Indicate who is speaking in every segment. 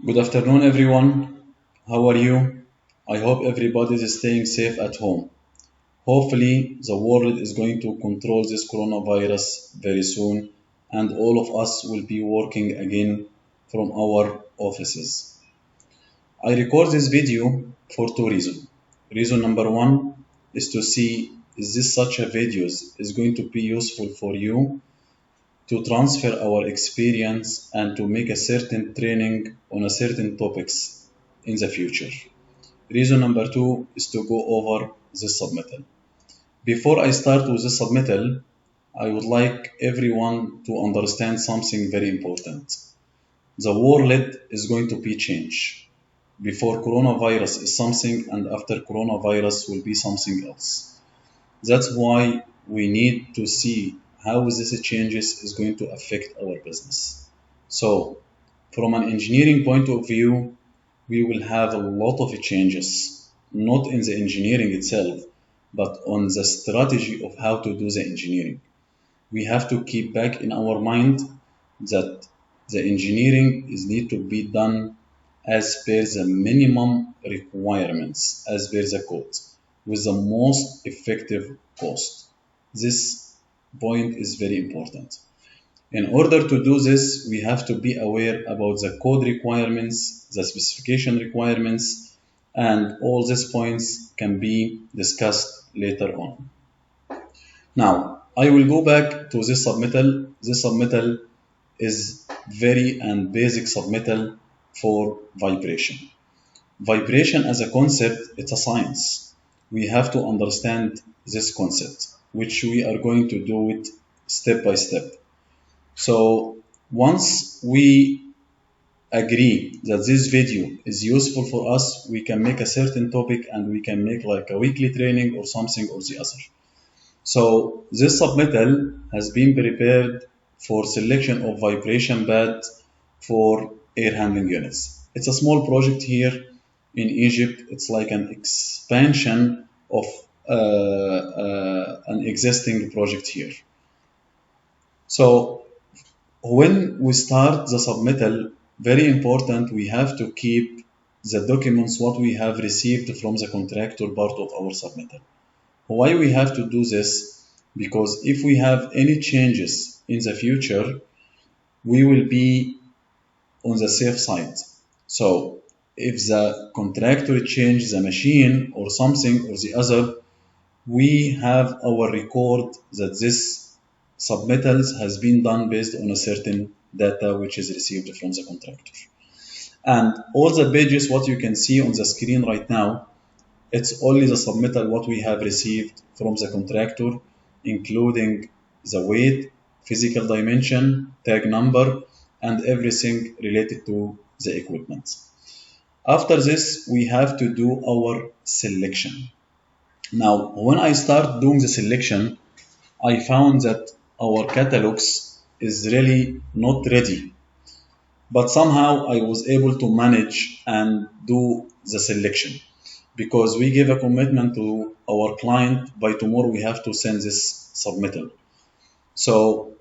Speaker 1: Good afternoon, everyone. How are you? I hope everybody is staying safe at home. Hopefully, the world is going to control this coronavirus very soon, and all of us will be working again from our offices. I record this video for two reasons. Reason number one is to see is this such a videos is going to be useful for you to transfer our experience and to make a certain training on a certain topics in the future. Reason number two is to go over this submittal. Before I start with this submittal, I would like everyone to understand something very important. The world is going to be changed. Before coronavirus is something and after coronavirus will be something else. That's why we need to see how this changes is going to affect our business. So, from an engineering point of view, we will have a lot of changes, not in the engineering itself, but on the strategy of how to do the engineering. We have to keep back in our mind that the engineering is need to be done as per the minimum requirements, as per the code, with the most effective cost. This point is very important. In order to do this, we have to be aware about the code requirements, the specification requirements, and all these points can be discussed later on. Now, I will go back to this submittal. This submittal is very and basic submittal for vibration. Vibration as a concept, it's a science. We have to understand this concept, which we are going to do it step by step. So once we agree that this video is useful for us, we can make a certain topic and we can make like a weekly training or something or the other. So this submittal has been prepared for selection of vibration pads for air handling units. It's a small project here in Egypt. It's like an expansion of an existing project here. So when we start the submittal, very important, we have to keep the documents what we have received from the contractor part of our submittal. Why we have to do this? Because if we have any changes in the future, we will be on the safe side. So if the contractor changes the machine or something or the other, we have our record that this submittals has been done based on a certain data which is received from the contractor. And all the pages what you can see on the screen right now, it's only the submittal what we have received from the contractor, including the weight, physical dimension, tag number, and everything related to the equipment. After this, we have to do our selection. Now, when I start doing the selection, I found that our catalogs is really not ready. But somehow I was able to manage and do the selection because we give a commitment to our client by tomorrow we have to send this submittal. So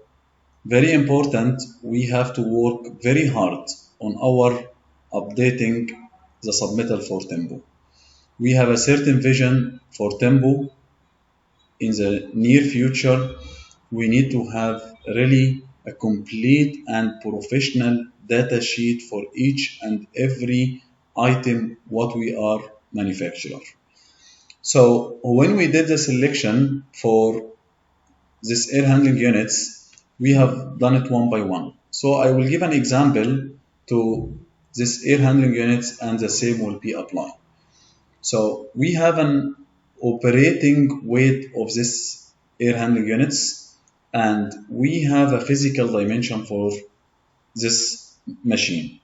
Speaker 1: very important, we have to work very hard on our updating the submittal for Tempo. We have a certain vision for Tempo. In the near future, we need to have really a complete and professional data sheet for each and every item what we are manufacturer. So when we did the selection for this air handling units, we have done it one by one. So I will give an example to this air handling units and the same will be applied. So we have an operating weight of this air handling units and we have a physical dimension for this machine.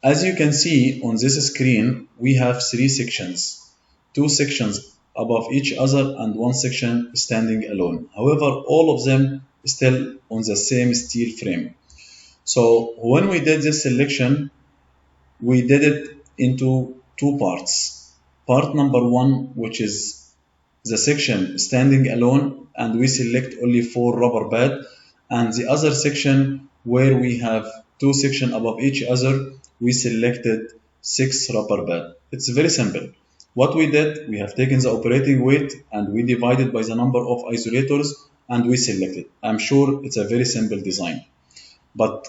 Speaker 1: As you can see on this screen, we have three sections, two sections above each other and one section standing alone. However, all of them still on the same steel frame. So when we did this selection, we did it into two parts. Part number one, which is the section standing alone, and we select only 4 rubber pads, and the other section where we have two sections above each other, we selected 6 rubber band. It's very simple. What we did, we have taken the operating weight and we divided by the number of isolators and we selected. I'm sure it's a very simple design. But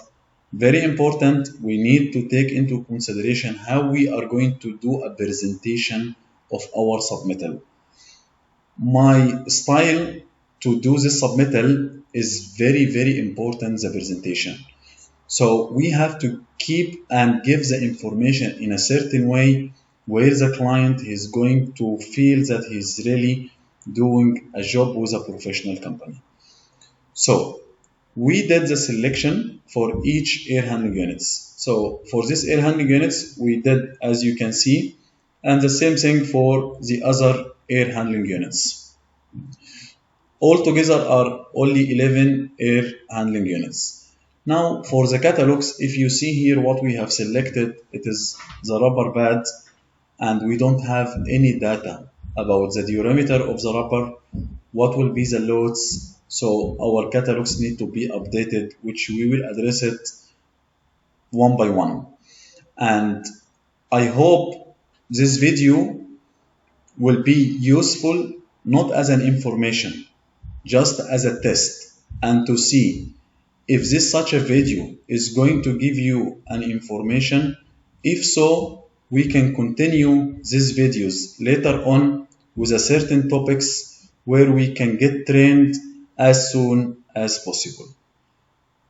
Speaker 1: very important, we need to take into consideration how we are going to do a presentation of our submittal. My style to do this submittal is very, very important, the presentation. So we have to keep and give the information in a certain way where the client is going to feel that he's really doing a job with a professional company. So we did the selection for each air handling units. So for this air handling units, we did, as you can see, and the same thing for the other air handling units. Altogether are only 11 air handling units. Now for the catalogs, if you see here what we have selected, it is the rubber pad, and we don't have any data about the diameter of the rubber, what will be the loads. So our catalogs need to be updated, which we will address it one by one. And I hope this video will be useful, not as an information, just as a test, and to see if this such a video is going to give you an information. If so, we can continue these videos later on with a certain topics where we can get trained as soon as possible.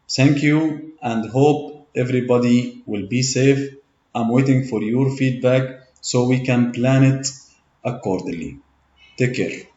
Speaker 1: Thank you and hope everybody will be safe. I'm waiting for your feedback so we can plan it accordingly. Take care.